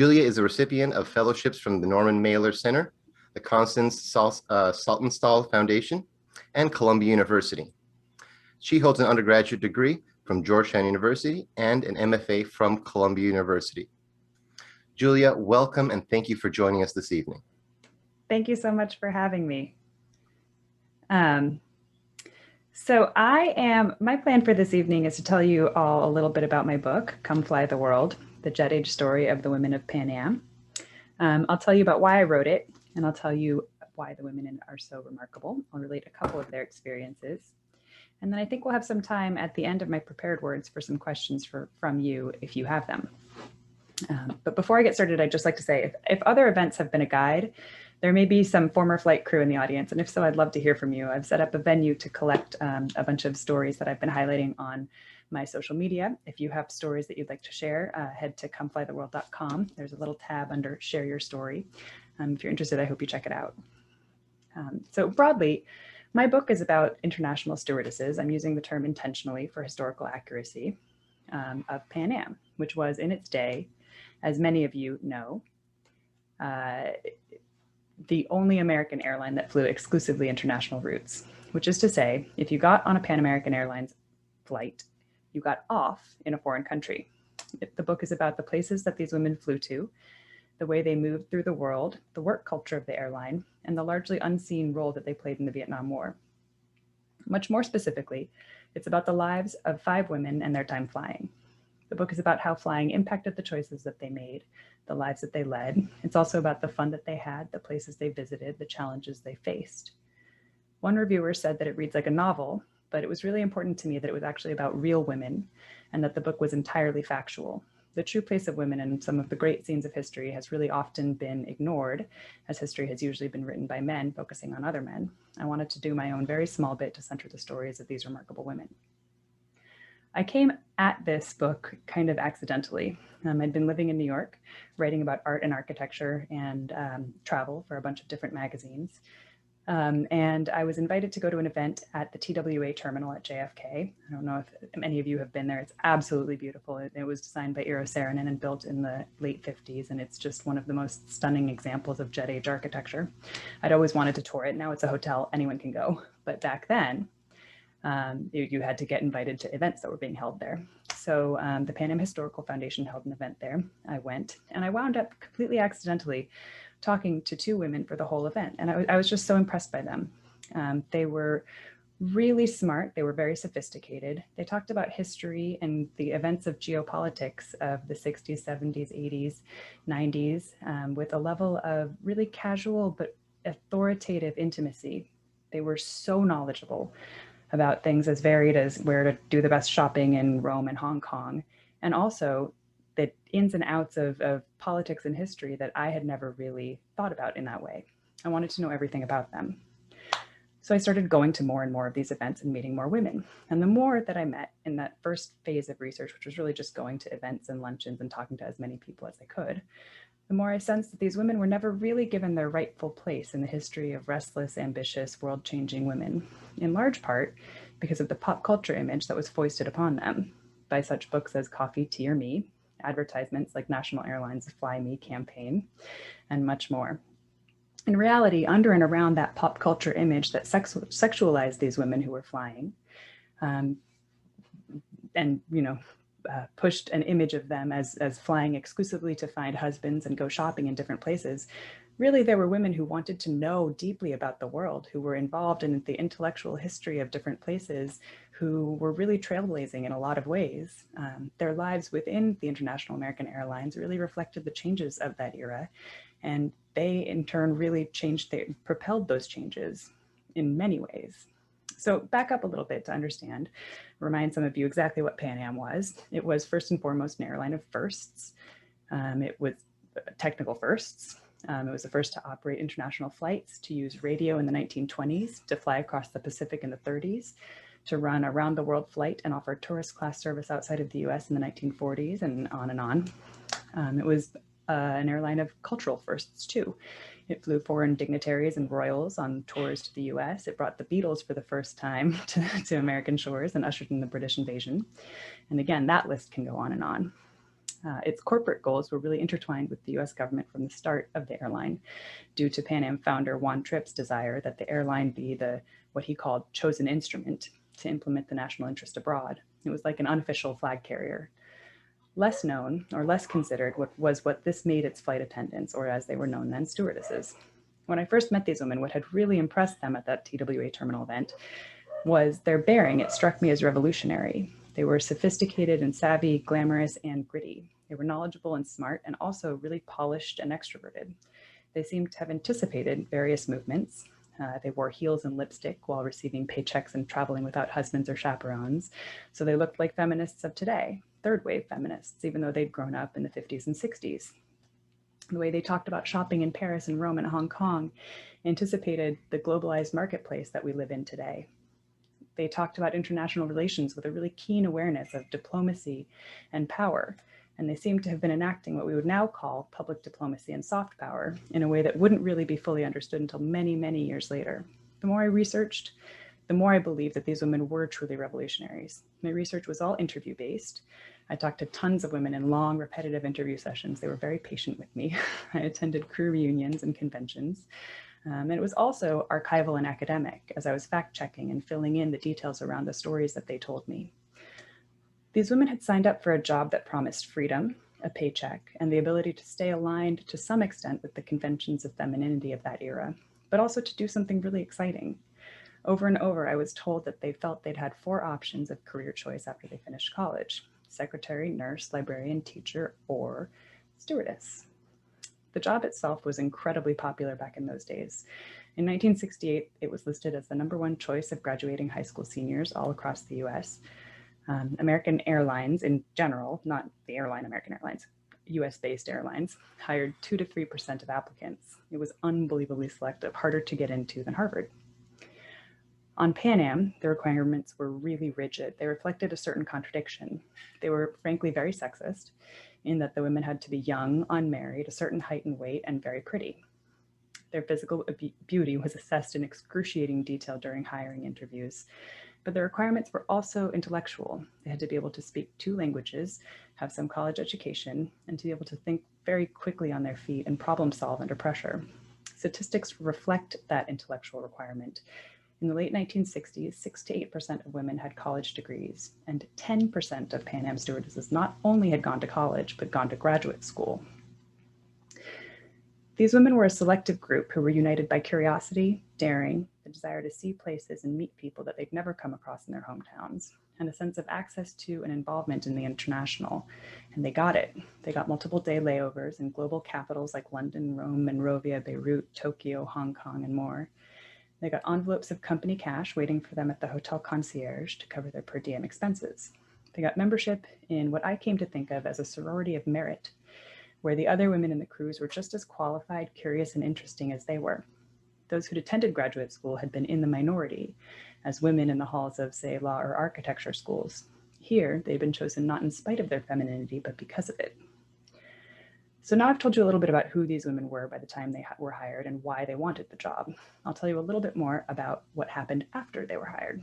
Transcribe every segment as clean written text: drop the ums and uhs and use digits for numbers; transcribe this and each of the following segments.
Julia is a recipient of fellowships from the Norman Mailer Center, the Constance Saltonstall Foundation, and Columbia University. She holds an undergraduate degree from Georgetown University and an MFA from Columbia University. Julia, welcome and thank you for joining us this evening. Thank you so much for having me. My plan for this evening is to tell you all a little bit about my book, Come Fly the World, the jet age story of the women of Pan Am. I'll tell you about why I wrote it, and I'll tell you why the women in it are so remarkable. I'll relate a couple of their experiences. And then I think we'll have some time at the end of my prepared words for some questions from you if you have them. But before I get started, I'd just like to say, if other events have been a guide, there may be some former flight crew in the audience. And if so, I'd love to hear from you. I've set up a venue to collect a bunch of stories that I've been highlighting on my social media. If you have stories that you'd like to share, head to comeflytheworld.com. There's a little tab under Share Your Story. If you're interested, I hope you check it out. So broadly, my book is about international stewardesses. I'm using the term intentionally for historical accuracy of Pan Am, which was in its day, as many of you know, the only American airline that flew exclusively international routes, which is to say, if you got on a Pan American Airlines flight, you got off in a foreign country. The book is about the places that these women flew to, the way they moved through the world, the work culture of the airline, and the largely unseen role that they played in the Vietnam War. Much more specifically, it's about the lives of 5 women and their time flying. The book is about how flying impacted the choices that they made, the lives that they led. It's also about the fun that they had, the places they visited, the challenges they faced. One reviewer said that it reads like a novel, but it was really important to me that it was actually about real women and that the book was entirely factual. The true place of women in some of the great scenes of history has really often been ignored, as history has usually been written by men focusing on other men. I wanted to do my own very small bit to center the stories of these remarkable women. I came at this book kind of accidentally. I'd been living in New York, writing about art and architecture and travel for a bunch of different magazines. And I was invited to go to an event at the TWA terminal at JFK. I don't know if many of you have been there. It's absolutely beautiful. It was designed by Eero Saarinen and built in the late 50s. And it's just one of the most stunning examples of jet age architecture. I'd always wanted to tour it. Now it's a hotel, anyone can go. But back then, you had to get invited to events that were being held there. So the Pan Am Historical Foundation held an event there. I went and I wound up completely accidentally talking to 2 women for the whole event. And I was just so impressed by them. They were really smart. They were very sophisticated. They talked about history and the events of geopolitics of the 60s, 70s, 80s, 90s with a level of really casual but authoritative intimacy. They were so knowledgeable about things as varied as where to do the best shopping in Rome and Hong Kong, and also the ins and outs of politics and history that I had never really thought about in that way. I wanted to know everything about them. So I started going to more and more of these events and meeting more women. And the more that I met in that first phase of research, which was really just going to events and luncheons and talking to as many people as I could, the more I sensed that these women were never really given their rightful place in the history of restless, ambitious, world-changing women, in large part because of the pop culture image that was foisted upon them by such books as Coffee, Tea, or Me, advertisements like National Airlines' Fly Me campaign, and much more. In reality, under and around that pop culture image that sexualized these women who were flying, pushed an image of them as flying exclusively to find husbands and go shopping in different places, really there were women who wanted to know deeply about the world, who were involved in the intellectual history of different places, who were really trailblazing in a lot of ways. Their lives within the International American Airlines really reflected the changes of that era. And they in turn really propelled those changes in many ways. So back up a little bit to understand, remind some of you exactly what Pan Am was. It was first and foremost an airline of firsts. It was technical firsts. It was the first to operate international flights, to use radio in the 1920s, to fly across the Pacific in the 30s, to run a round the world flight and offer tourist class service outside of the US in the 1940s and on and on. It was an airline of cultural firsts too. It flew foreign dignitaries and royals on tours to the US. It brought the Beatles for the first time to American shores and ushered in the British invasion. And again, that list can go on and on. Its corporate goals were really intertwined with the US government from the start of the airline, due to Pan Am founder Juan Tripp's desire that the airline be what he called chosen instrument to implement the national interest abroad. It was like an unofficial flag carrier. Less known or less considered what this made its flight attendants, or as they were known then, stewardesses. When I first met these women, what had really impressed them at that TWA terminal event was their bearing. It struck me as revolutionary. They were sophisticated and savvy, glamorous and gritty. They were knowledgeable and smart, and also really polished and extroverted. They seemed to have anticipated various movements. They wore heels and lipstick while receiving paychecks and traveling without husbands or chaperones. So they looked like feminists of today, third wave feminists, even though they'd grown up in the 50s and 60s. The way they talked about shopping in Paris and Rome and Hong Kong anticipated the globalized marketplace that we live in today. They talked about international relations with a really keen awareness of diplomacy and power, and they seemed to have been enacting what we would now call public diplomacy and soft power in a way that wouldn't really be fully understood until many, many years later. The more I researched, the more I believed that these women were truly revolutionaries. My research was all interview-based. I talked to tons of women in long, repetitive interview sessions. They were very patient with me. I attended crew reunions and conventions. And it was also archival and academic, as I was fact-checking and filling in the details around the stories that they told me. These women had signed up for a job that promised freedom, a paycheck, and the ability to stay aligned to some extent with the conventions of femininity of that era, but also to do something really exciting. Over and over, I was told that they felt they'd had 4 options of career choice after they finished college: secretary, nurse, librarian, teacher, or stewardess. The job itself was incredibly popular back in those days. In 1968, it was listed as the #1 choice of graduating high school seniors all across the US. American Airlines in general, not the airline American Airlines, US-based airlines, hired 2 to 3% of applicants. It was unbelievably selective, harder to get into than Harvard. On Pan Am, the requirements were really rigid. They reflected a certain contradiction. They were frankly very sexist, in that the women had to be young, unmarried, a certain height and weight, and very pretty. Their physical beauty was assessed in excruciating detail during hiring interviews, but the requirements were also intellectual. They had to be able to speak 2 languages, have some college education, and to be able to think very quickly on their feet and problem solve under pressure. Statistics reflect that intellectual requirement. In the late 1960s, 6 to 8% of women had college degrees, and 10% of Pan Am stewardesses not only had gone to college, but gone to graduate school. These women were a selective group who were united by curiosity, daring, the desire to see places and meet people that they'd never come across in their hometowns, and a sense of access to and involvement in the international. And they got it. They got multiple day layovers in global capitals like London, Rome, Monrovia, Beirut, Tokyo, Hong Kong, and more. They got envelopes of company cash waiting for them at the hotel concierge to cover their per diem expenses. They got membership in what I came to think of as a sorority of merit, where the other women in the crews were just as qualified, curious, and interesting as they were. Those who'd attended graduate school had been in the minority as women in the halls of, say, law or architecture schools. Here, they'd been chosen not in spite of their femininity, but because of it. So now I've told you a little bit about who these women were by the time they were hired and why they wanted the job. I'll tell you a little bit more about what happened after they were hired.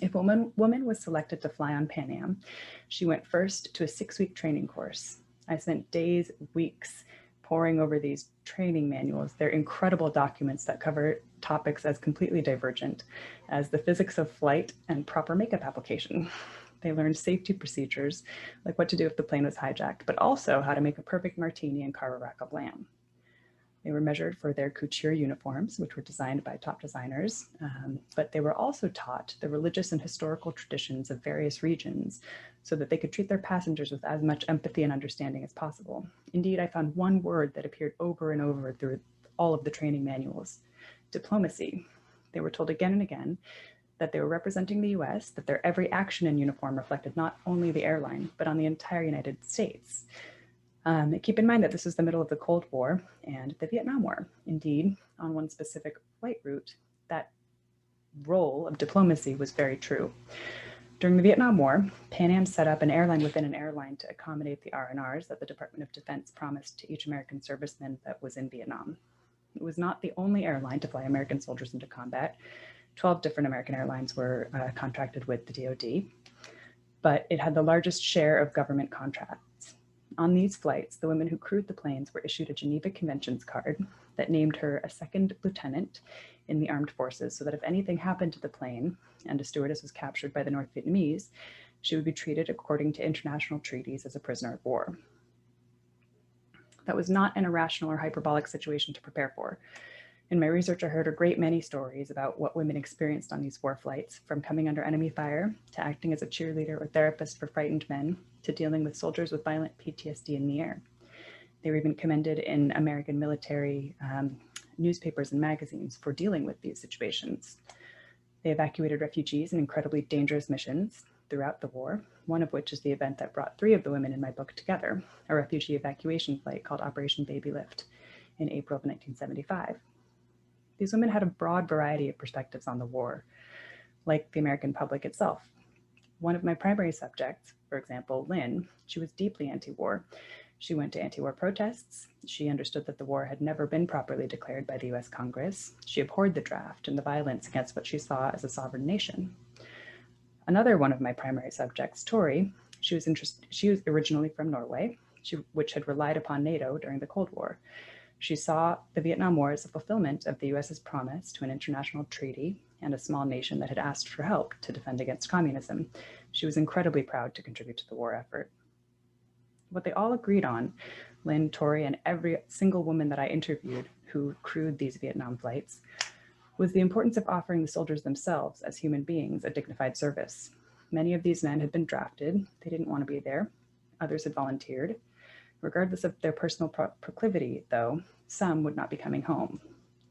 If a woman was selected to fly on Pan Am, she went first to a 6-week training course. I spent days, weeks poring over these training manuals. They're incredible documents that cover topics as completely divergent as the physics of flight and proper makeup application. They learned safety procedures, like what to do if the plane was hijacked, but also how to make a perfect martini and carve a rack of lamb. They were measured for their couture uniforms, which were designed by top designers, but they were also taught the religious and historical traditions of various regions so that they could treat their passengers with as much empathy and understanding as possible. Indeed, I found one word that appeared over and over through all of the training manuals: diplomacy. They were told again and again that they were representing the US, that their every action in uniform reflected not only the airline, but on the entire United States. Keep in mind that this is the middle of the Cold War and the Vietnam War. Indeed, on one specific flight route, that role of diplomacy was very true. During the Vietnam War, Pan Am set up an airline within an airline to accommodate the R&Rs that the Department of Defense promised to each American serviceman that was in Vietnam. It was not the only airline to fly American soldiers into combat. 12 different American airlines were contracted with the DoD, but it had the largest share of government contracts. On these flights, the women who crewed the planes were issued a Geneva Conventions card that named her a second lieutenant in the armed forces, so that if anything happened to the plane and a stewardess was captured by the North Vietnamese, she would be treated according to international treaties as a prisoner of war. That was not an irrational or hyperbolic situation to prepare for. In my research, I heard a great many stories about what women experienced on these war flights, from coming under enemy fire to acting as a cheerleader or therapist for frightened men to dealing with soldiers with violent PTSD in the air. They were even commended in American military newspapers and magazines for dealing with these situations. They evacuated refugees in incredibly dangerous missions throughout the war, one of which is the event that brought 3 of the women in my book together, a refugee evacuation flight called Operation Babylift in April of 1975. These women had a broad variety of perspectives on the war, like the American public itself. One of my primary subjects, for example, Lynne, she was deeply anti-war. She went to anti-war protests. She understood that the war had never been properly declared by the US Congress. She abhorred the draft and the violence against what she saw as a sovereign nation. Another one of my primary subjects, Tori, she was originally from Norway, which had relied upon NATO during the Cold War. She saw the Vietnam War as a fulfillment of the US's promise to an international treaty and a small nation that had asked for help to defend against communism. She was incredibly proud to contribute to the war effort. What they all agreed on, Lynne, Tori, and every single woman that I interviewed who crewed these Vietnam flights, was the importance of offering the soldiers themselves as human beings a dignified service. Many of these men had been drafted. They didn't want to be there. Others had volunteered. Regardless of their personal proclivity, though, some would not be coming home.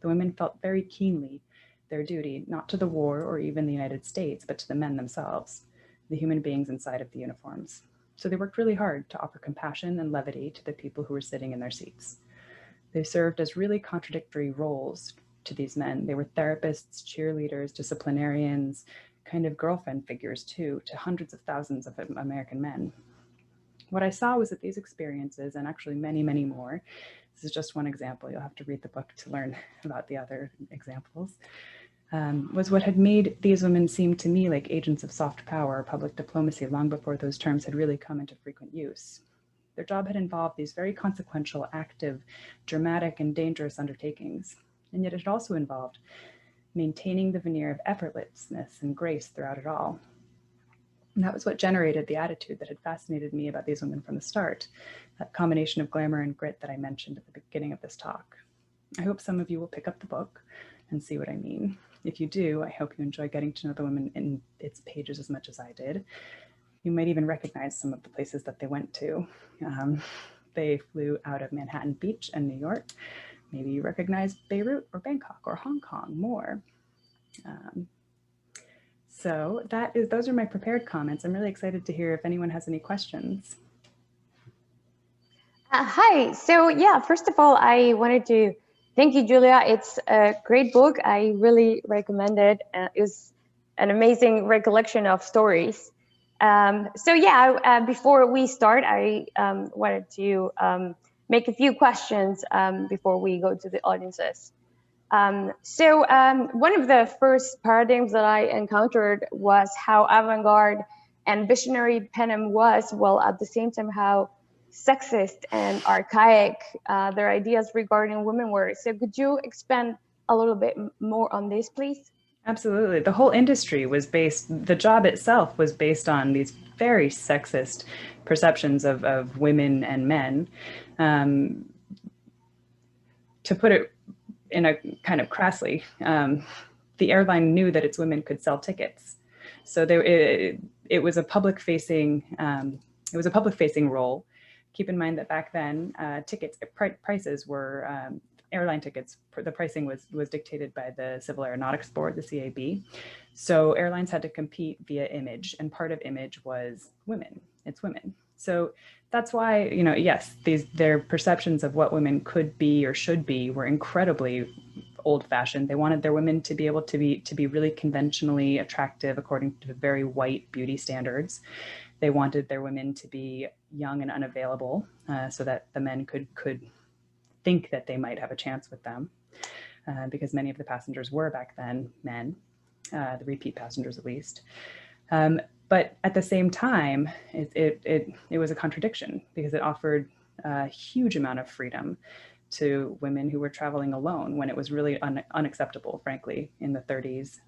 The women felt very keenly their duty, not to the war or even the United States, but to the men themselves, the human beings inside of the uniforms. So they worked really hard to offer compassion and levity to the people who were sitting in their seats. They served as really contradictory roles to these men. They were therapists, cheerleaders, disciplinarians, kind of girlfriend figures too, to hundreds of thousands of American men. What I saw was that these experiences, and actually many, many more, this is just one example, you'll have to read the book to learn about the other examples, was what had made these women seem to me like agents of soft power or public diplomacy long before those terms had really come into frequent use. Their job had involved these very consequential, active, dramatic, and dangerous undertakings, and yet it had also involved maintaining the veneer of effortlessness and grace throughout it all. And that was what generated the attitude that had fascinated me about these women from the start, that combination of glamour and grit that I mentioned at the beginning of this talk. I hope some of you will pick up the book and see what I mean. If you do, I hope you enjoy getting to know the women in its pages as much as I did. You might even recognize some of the places that they went to. They flew out of Manhattan Beach and New York. Maybe you recognize Beirut or Bangkok or Hong Kong more. So those are my prepared comments. I'm really excited to hear if anyone has any questions. Hi. So yeah, first of all, I wanted to thank you, Julia. It's a great book. I really recommend it. It was an amazing recollection of stories. So yeah, before we start, I wanted to make a few questions before we go to the audiences. So one of the first paradigms that I encountered was how avant-garde and visionary Panem was, while at the same time how sexist and archaic their ideas regarding women were. So could you expand a little bit more on this, please? Absolutely. The whole industry was the job itself was based on these very sexist perceptions of women and men. To put it in a kind of crassly, the airline knew that its women could sell tickets. So it was a public-facing role. Keep in mind that back then, prices were airline tickets. The pricing was dictated by the Civil Aeronautics Board, the CAB. So airlines had to compete via image, and part of image was women. It's women. So that's why, yes, their perceptions of what women could be or should be were incredibly old-fashioned. They wanted their women to be able to be really conventionally attractive according to very white beauty standards. They wanted their women to be young and unavailable so that the men could think that they might have a chance with them, because many of the passengers were back then men, the repeat passengers at least. But at the same time, it was a contradiction because it offered a huge amount of freedom to women who were traveling alone when it was really unacceptable, frankly, in the 30s,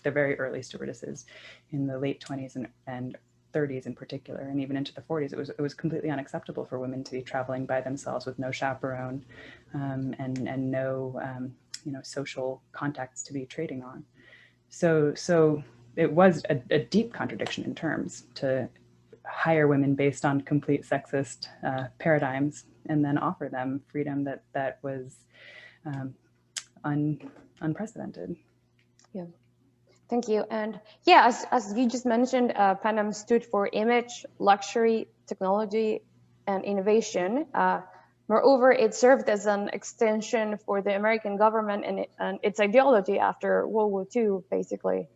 the very early stewardesses, in the late 20s and 30s in particular, and even into the 40s, it was completely unacceptable for women to be traveling by themselves with no chaperone and no social contacts to be trading on. So it was a deep contradiction in terms to hire women based on complete sexist paradigms and then offer them freedom that was unprecedented. Yeah, thank you. And yeah, as you just mentioned, Pan Am stood for image, luxury, technology, and innovation. Moreover, it served as an extension for the American government and its ideology after World War II, basically.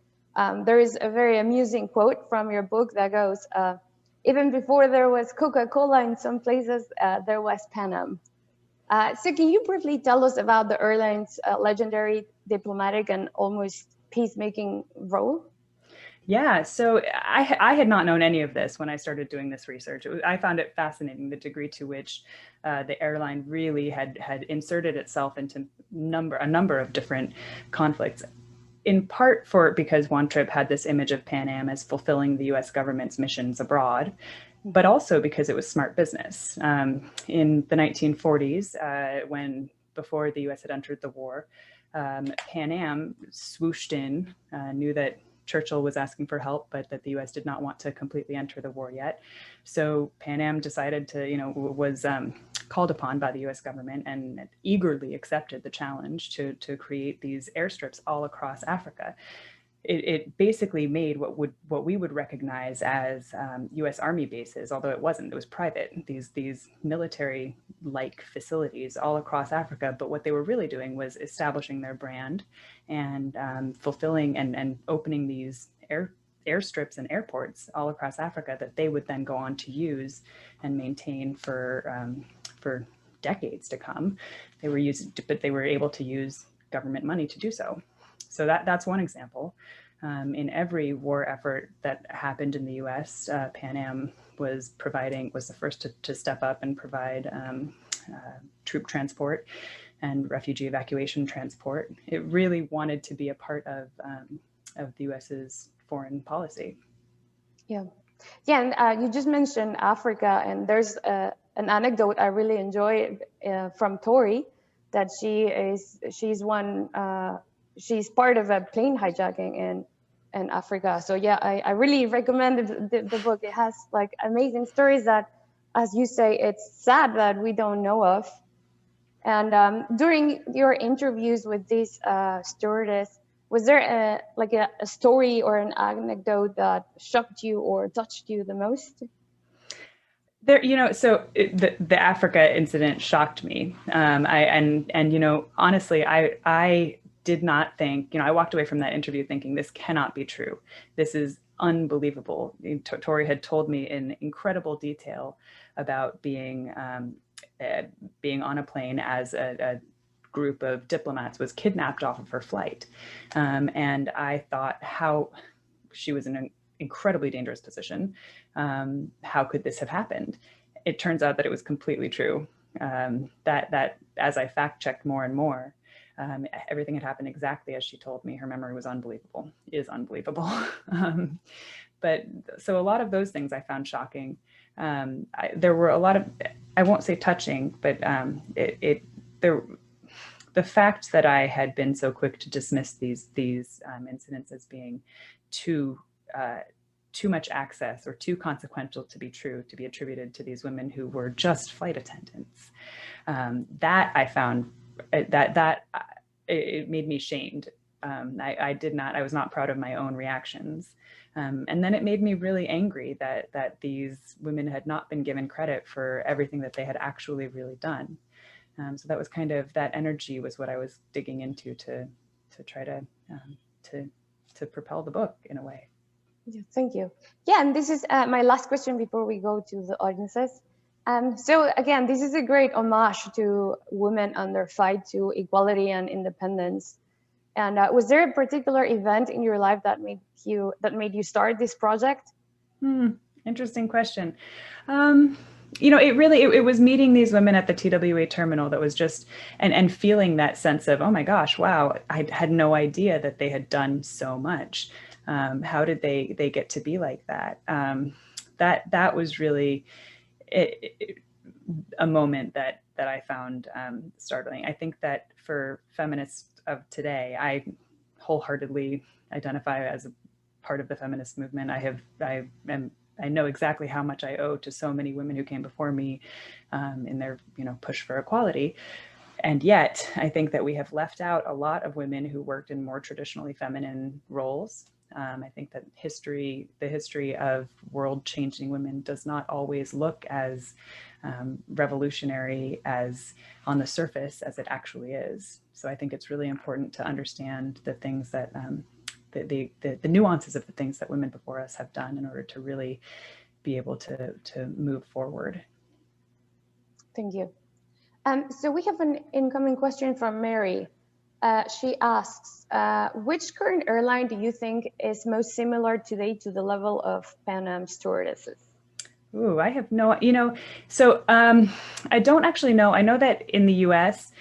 There is a very amusing quote from your book that goes, even before there was Coca-Cola in some places, there was Pan Am. So can you briefly tell us about the airline's legendary diplomatic and almost peacemaking role? Yeah, so I had not known any of this when I started doing this research. I found it fascinating the degree to which the airline really had inserted itself into a number of different conflicts. In part because One Trip had this image of Pan Am as fulfilling the US government's missions abroad, but also because it was smart business. In the 1940s, before the US had entered the war, Pan Am swooshed in, knew that Churchill was asking for help, but that the US did not want to completely enter the war yet. So Pan Am decided to, was called upon by the US government and eagerly accepted the challenge to create these airstrips all across Africa. It basically made what we would recognize as US Army bases, although it wasn't, it was private, these military-like facilities all across Africa. But what they were really doing was establishing their brand and fulfilling and opening these airstrips and airports all across Africa that they would then go on to use and maintain for decades to come. But they were able to use government money to do so. So that's one example. In every war effort that happened in the US, Pan Am was the first to step up and provide troop transport and refugee evacuation transport. It really wanted to be a part of the US's foreign policy. Yeah, and you just mentioned Africa, and there's an anecdote I really enjoy from Tori, that she's part of a plane hijacking in Africa. So yeah, I really recommend the book. It has like amazing stories that, as you say, it's sad that we don't know of. And during your interviews with these stewardess, was there a story or an anecdote that shocked you or touched you the most? The Africa incident shocked me. Honestly, I did not think, I walked away from that interview thinking this cannot be true. This is unbelievable. Tori had told me in incredible detail about being on a plane as a group of diplomats was kidnapped off of her flight. And I thought how she was in an incredibly dangerous position. How could this have happened? It turns out that it was completely true. That as I fact checked more and more, everything had happened exactly as she told me. Her memory was unbelievable, is unbelievable. But so a lot of those things I found shocking. There were a lot of, I won't say touching, but the fact that I had been so quick to dismiss these incidents as being too much access or too consequential to be true, to be attributed to these women who were just flight attendants. That I found it made me shamed. I was not proud of my own reactions. And then it made me really angry that these women had not been given credit for everything that they had actually really done. So that was kind of, that energy was what I was digging into to try to propel the book in a way. Yeah, thank you. Yeah, and this is my last question before we go to the audiences. So again, this is a great homage to women and their fight to equality and independence. And was there a particular event in your life that made you start this project? Interesting question. It was meeting these women at the TWA terminal that was just, and feeling that sense of, oh my gosh, wow, I had no idea that they had done so much. How did they get to be like that? That was really a moment that I found startling. I think that for feminists of today, I wholeheartedly identify as a part of the feminist movement. I know exactly how much I owe to so many women who came before me in their push for equality. And yet, I think that we have left out a lot of women who worked in more traditionally feminine roles. I think that the history of world-changing women does not always look as revolutionary as on the surface as it actually is. So I think it's really important to understand the things that the nuances of the things that women before us have done in order to really be able to move forward. Thank you. So we have an incoming question from Mary. She asks, which current airline do you think is most similar today to the level of Pan Am stewardesses? Ooh, I have no, so I don't actually know. I know that in the US,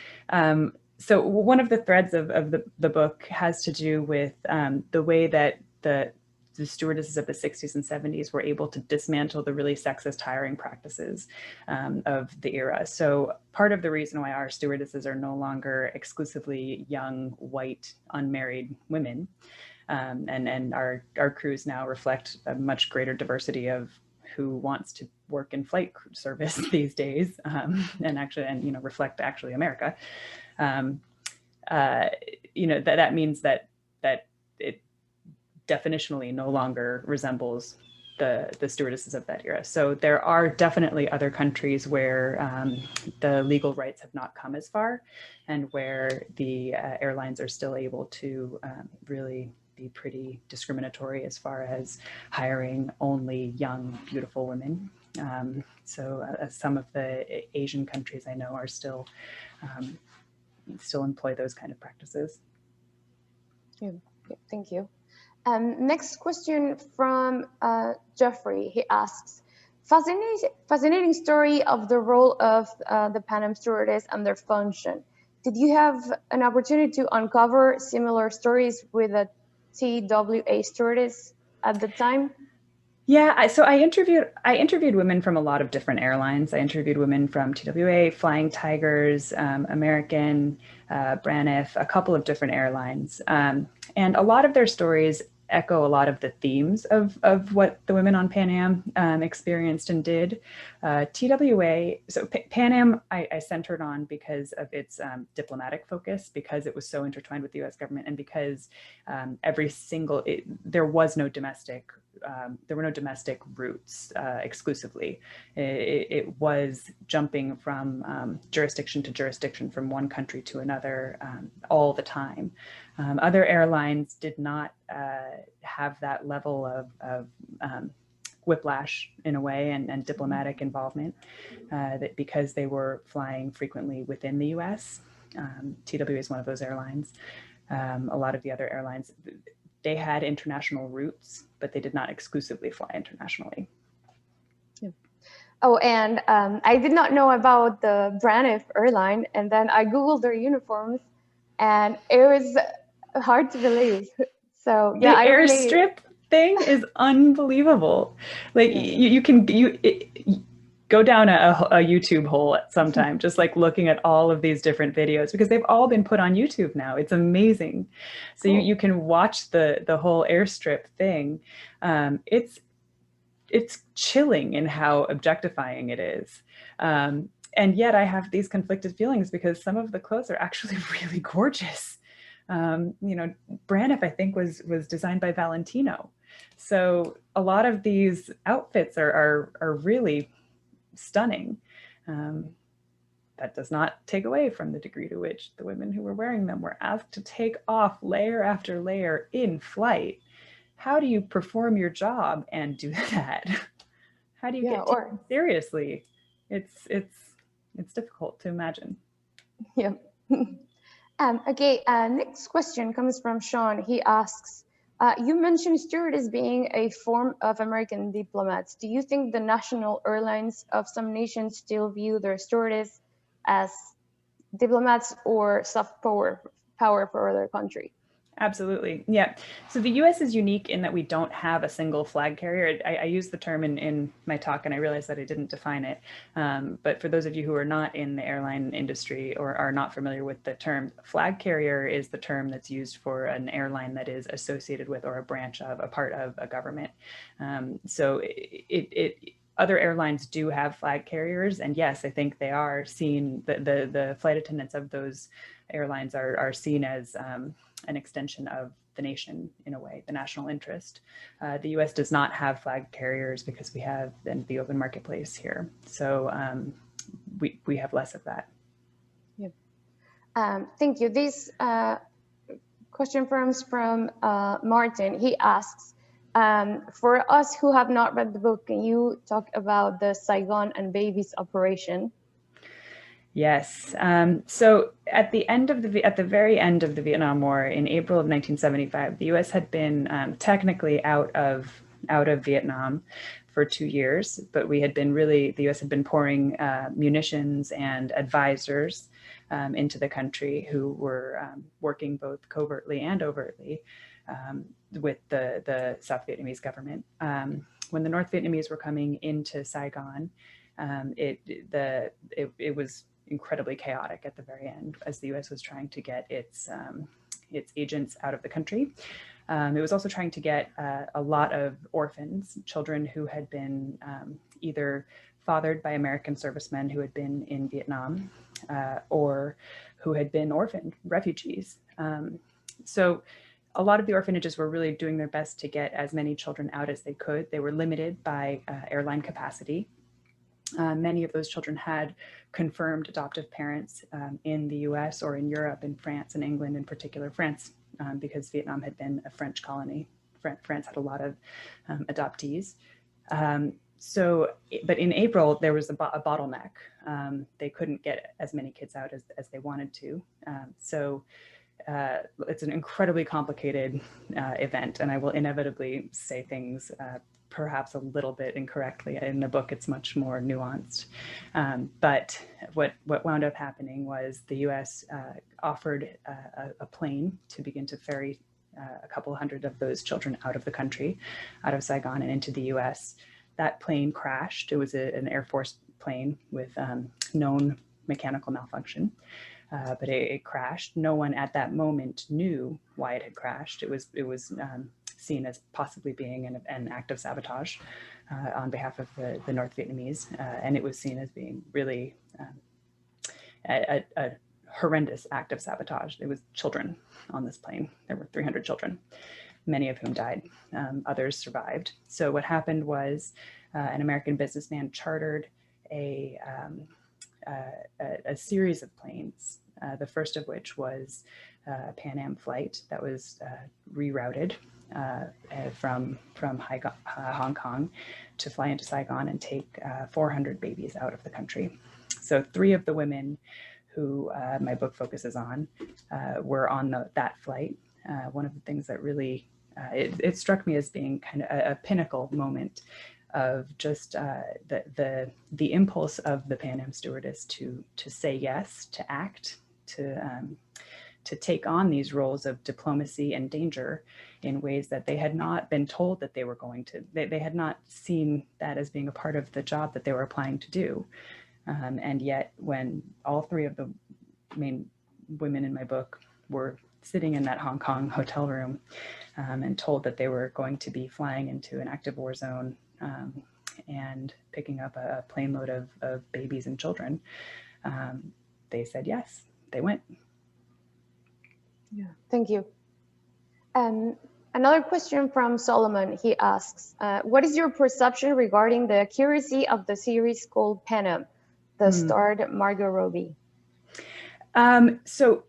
so one of the threads of the book has to do with the way that the stewardesses of the 60s and 70s were able to dismantle the really sexist hiring practices of the era. So part of the reason why our stewardesses are no longer exclusively young, white, unmarried women, and our crews now reflect a much greater diversity of who wants to work in flight service these days, and reflect actually America. That means that it definitionally no longer resembles the stewardesses of that era. So there are definitely other countries where the legal rights have not come as far, and where the airlines are still able to really be pretty discriminatory as far as hiring only young, beautiful women. So some of the Asian countries I know are still employ those kind of practices. Yeah, thank you. Next question from Jeffrey. He asks, fascinating story of the role of the Pan Am stewardess and their function. Did you have an opportunity to uncover similar stories with a TWA stewardess at the time? Yeah, so I interviewed women from a lot of different airlines. I interviewed women from TWA, Flying Tigers, American, Braniff, a couple of different airlines. And a lot of their stories echo a lot of the themes of what the women on Pan Am experienced and did. TWA, so Pan Am I centered on because of its diplomatic focus, because it was so intertwined with the US government, and because there were no domestic routes exclusively. It was jumping from jurisdiction to jurisdiction, from one country to another all the time. Other airlines did not have that level of whiplash in a way, and diplomatic involvement, because they were flying frequently within the US. TWA is one of those airlines. A lot of the other airlines, they had international routes, but they did not exclusively fly internationally. Yeah. Oh, and I did not know about the Braniff airline, and then I Googled their uniforms, and it was hard to believe. So yeah, the airstrip thing is unbelievable. Like you can go down a YouTube hole at some time, just like looking at all of these different videos, because they've all been put on YouTube now. It's amazing. So cool. you can watch the whole airstrip thing. It's chilling in how objectifying it is. And yet I have these conflicted feelings, because some of the clothes are actually really gorgeous. Braniff, I think, was designed by Valentino. So a lot of these outfits are really stunning. That does not take away from the degree to which the women who were wearing them were asked to take off layer after layer in flight. How do you perform your job and do that? How do you get taken seriously? It's difficult to imagine. Yeah. Okay, next question comes from Sean. He asks, You mentioned stewardess being a form of American diplomats. Do you think the national airlines of some nations still view their stewardess as diplomats or soft power for their country? Absolutely. Yeah. So the US is unique in that we don't have a single flag carrier. I use the term in my talk and I realized that I didn't define it. But for those of you who are not in the airline industry or are not familiar with the term, flag carrier is the term that's used for an airline that is associated with or a branch of, a part of a government. So other airlines do have flag carriers, and yes, I think they are seen, the flight attendants of those airlines are seen as an extension of the nation in a way, the national interest. The US does not have flag carriers because we have the open marketplace here. So we have less of that. Yeah. Thank you. This question comes from Martin. He asks, for us who have not read the book, can you talk about the Saigon and Babies operation? Yes. So at the very end of the Vietnam War in April of 1975, the U.S. had been technically out of Vietnam for 2 years, but the U.S. had been pouring munitions and advisors into the country who were working both covertly and overtly with the South Vietnamese government. When the North Vietnamese were coming into Saigon, it was incredibly chaotic at the very end as the U.S. was trying to get its agents out of the country. It was also trying to get a lot of orphans, children who had been either fathered by American servicemen who had been in Vietnam or who had been orphaned, refugees. So a lot of the orphanages were really doing their best to get as many children out as they could. They were limited by airline capacity. Many of those children had confirmed adoptive parents in the US or in Europe, in France and England, in particular France, because Vietnam had been a French colony. France had a lot of adoptees. But in April, there was a bottleneck. They couldn't get as many kids out as they wanted to. It's an incredibly complicated event, and I will inevitably say things perhaps a little bit incorrectly. In the book, it's much more nuanced. But what wound up happening was the US offered a plane to begin to ferry a couple hundred of those children out of the country, out of Saigon and into the US. That plane crashed. It was an Air Force plane with known mechanical malfunction. But it crashed. No one at that moment knew why it had crashed. It was seen as possibly being an act of sabotage on behalf of the North Vietnamese, and it was seen as being really a horrendous act of sabotage. There was children on this plane. There were 300 children, many of whom died. Others survived. So what happened was an American businessman chartered a series of planes, the first of which was a Pan Am flight that was rerouted from Hong Kong to fly into Saigon and take 400 babies out of the country. So 3 of the women who my book focuses on were on that flight. One of the things that really, it struck me as being kind of a pinnacle moment of just the impulse of the Pan Am stewardess to say yes, to act, to take on these roles of diplomacy and danger in ways that they had not been told that they were going to. They had not seen that as being a part of the job that they were applying to do. And yet when all 3 of the main women in my book were sitting in that Hong Kong hotel room and told that they were going to be flying into an active war zone and picking up a plane load of babies and children, they said yes, they went. Yeah, thank you. Another question from Solomon. He asks, what is your perception regarding the accuracy of the series called Pan Am, that starred Margot Robbie? So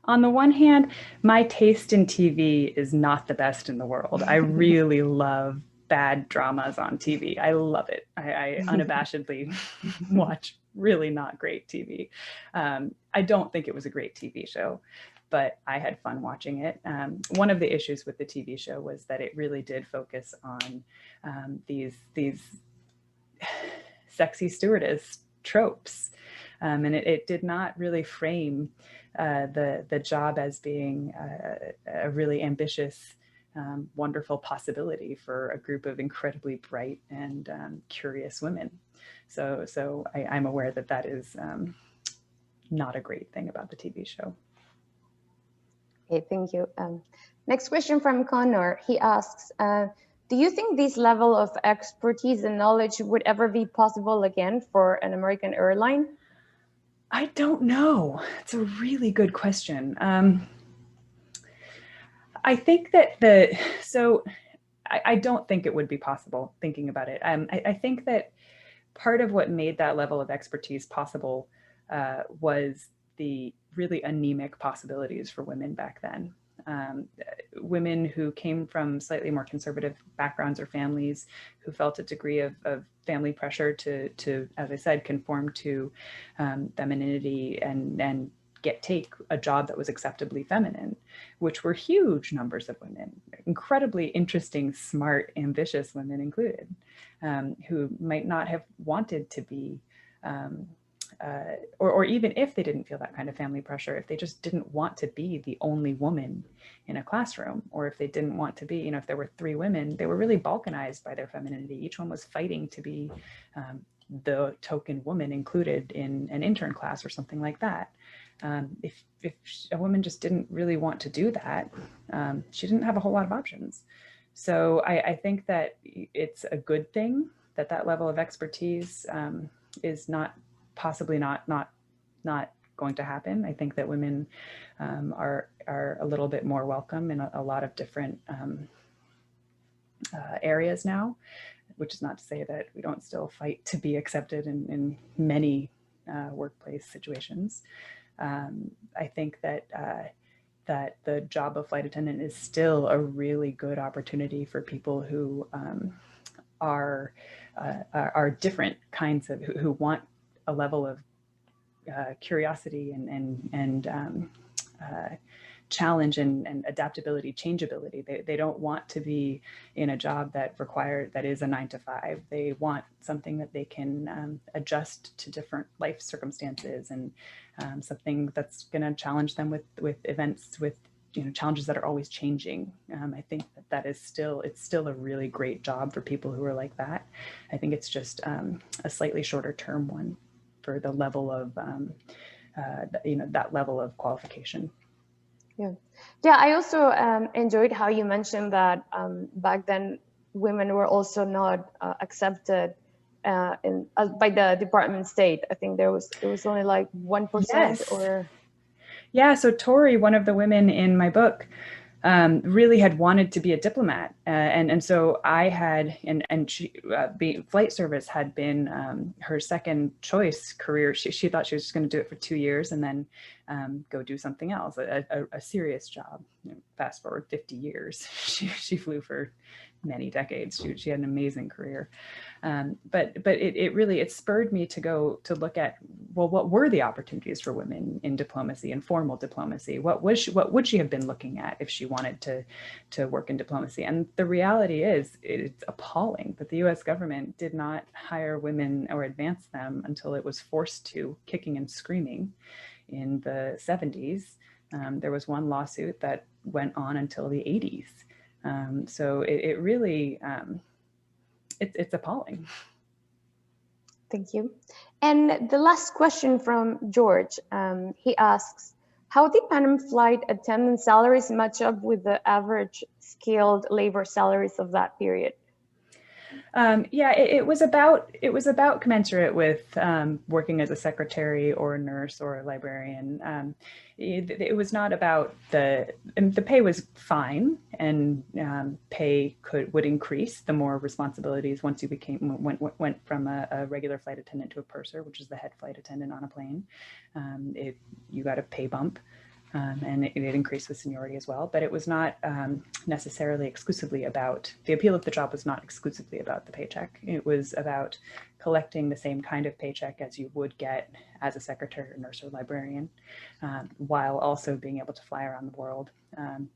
on the one hand, my taste in TV is not the best in the world. I really love bad dramas on TV. I love it. I unabashedly watch really not great TV. I don't think it was a great TV show, but I had fun watching it. One of the issues with the TV show was that it really did focus on these sexy stewardess tropes. And it did not really frame the job as being a really ambitious, wonderful possibility for a group of incredibly bright and curious women. So I'm aware that that is not a great thing about the TV show. Okay, thank you. Next question from Connor. He asks, do you think this level of expertise and knowledge would ever be possible again for an American airline? I don't know. It's a really good question. I think that I don't think it would be possible, thinking about it. I think that part of what made that level of expertise possible was the really anemic possibilities for women back then. Women who came from slightly more conservative backgrounds or families who felt a degree of family pressure to, as I said, conform to femininity and take a job that was acceptably feminine, which were huge numbers of women, incredibly interesting, smart, ambitious women included, who might not have wanted to be or even if they didn't feel that kind of family pressure, if they just didn't want to be the only woman in a classroom, or if they didn't want to be, if there were 3 women, they were really balkanized by their femininity. Each one was fighting to be the token woman included in an intern class or something like that. If a woman just didn't really want to do that, she didn't have a whole lot of options. So I think that it's a good thing that that level of expertise is possibly not going to happen. I think that women are a little bit more welcome in a lot of different areas now, which is not to say that we don't still fight to be accepted in many workplace situations. I think that that the job of flight attendant is still a really good opportunity for people who are different kinds of, who want a level of curiosity and challenge and adaptability, changeability. They don't want to be in a job that is a 9-to-5. They want something that they can adjust to different life circumstances, and something that's going to challenge them with events, with challenges that are always changing. I think it's still a really great job for people who are like that. I think it's just a slightly shorter term one for the level of that level of qualification. Yeah. I also enjoyed how you mentioned that back then women were also not accepted by the Department of State. I think it was only like 1%. Yes. Or yeah. So Tori, one of the women in my book, really had wanted to be a diplomat, and so I had and she flight service had been her second choice career. She thought she was just going to do it for 2 years and then go do something else, a serious job. Fast forward 50 years, she flew for many decades. She had an amazing career, but it really spurred me to go to look at, well, what were the opportunities for women in diplomacy, in formal diplomacy? What would she have been looking at if she wanted to work in diplomacy? And the reality is, it's appalling that the U.S. government did not hire women or advance them until it was forced to, kicking and screaming, in the 70s. There was one lawsuit that went on until the 80s. So it really, it's appalling. Thank you. And the last question from George, he asks, how did Pan Am flight attendant salaries match up with the average skilled labor salaries of that period? Yeah, it was about commensurate with working as a secretary or a nurse or a librarian. It was not about the pay was fine, and pay would increase the more responsibilities once you went from a regular flight attendant to a purser, which is the head flight attendant on a plane. You got a pay bump. And it increased with seniority as well, but it was not necessarily exclusively about, the appeal of the job was not exclusively about the paycheck. It was about collecting the same kind of paycheck as you would get as a secretary or nurse or librarian, while also being able to fly around the world.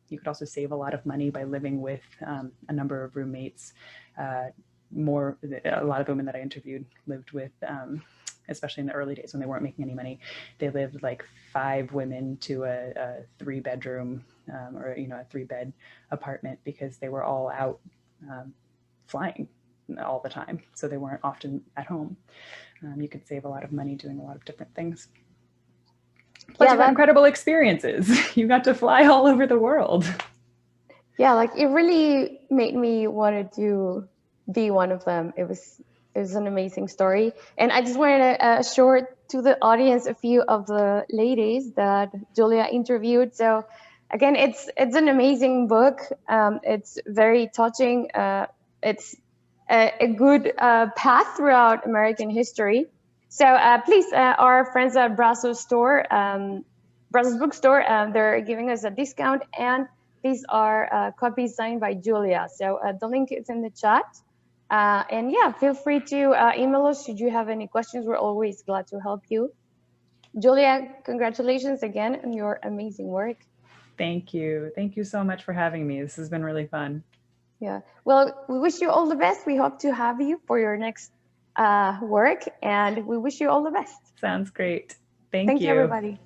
You could also save a lot of money by living with a number of roommates. A lot of women that I interviewed lived with, especially in the early days when they weren't making any money, they lived like 5 women to a 3-bedroom or a 3-bed apartment, because they were all out flying all the time, so they weren't often at home. You could save a lot of money doing a lot of different things. Plus, you got incredible experiences. You got to fly all over the world. Yeah, like it really made me want to be one of them. It was an amazing story. And I just wanted to show to the audience a few of the ladies that Julia interviewed. So again, it's an amazing book. It's very touching. It's a good path throughout American history. So please, our friends at Brazos Bookstore, they're giving us a discount, and these are copies signed by Julia. So the link is in the chat. And yeah, feel free to email us should you have any questions. We're always glad to help you. Julia, congratulations again on your amazing work. Thank you. Thank you so much for having me. This has been really fun. Yeah. Well, we wish you all the best. We hope to have you for your next work, and we wish you all the best. Sounds great. Thank you. Thank you, everybody.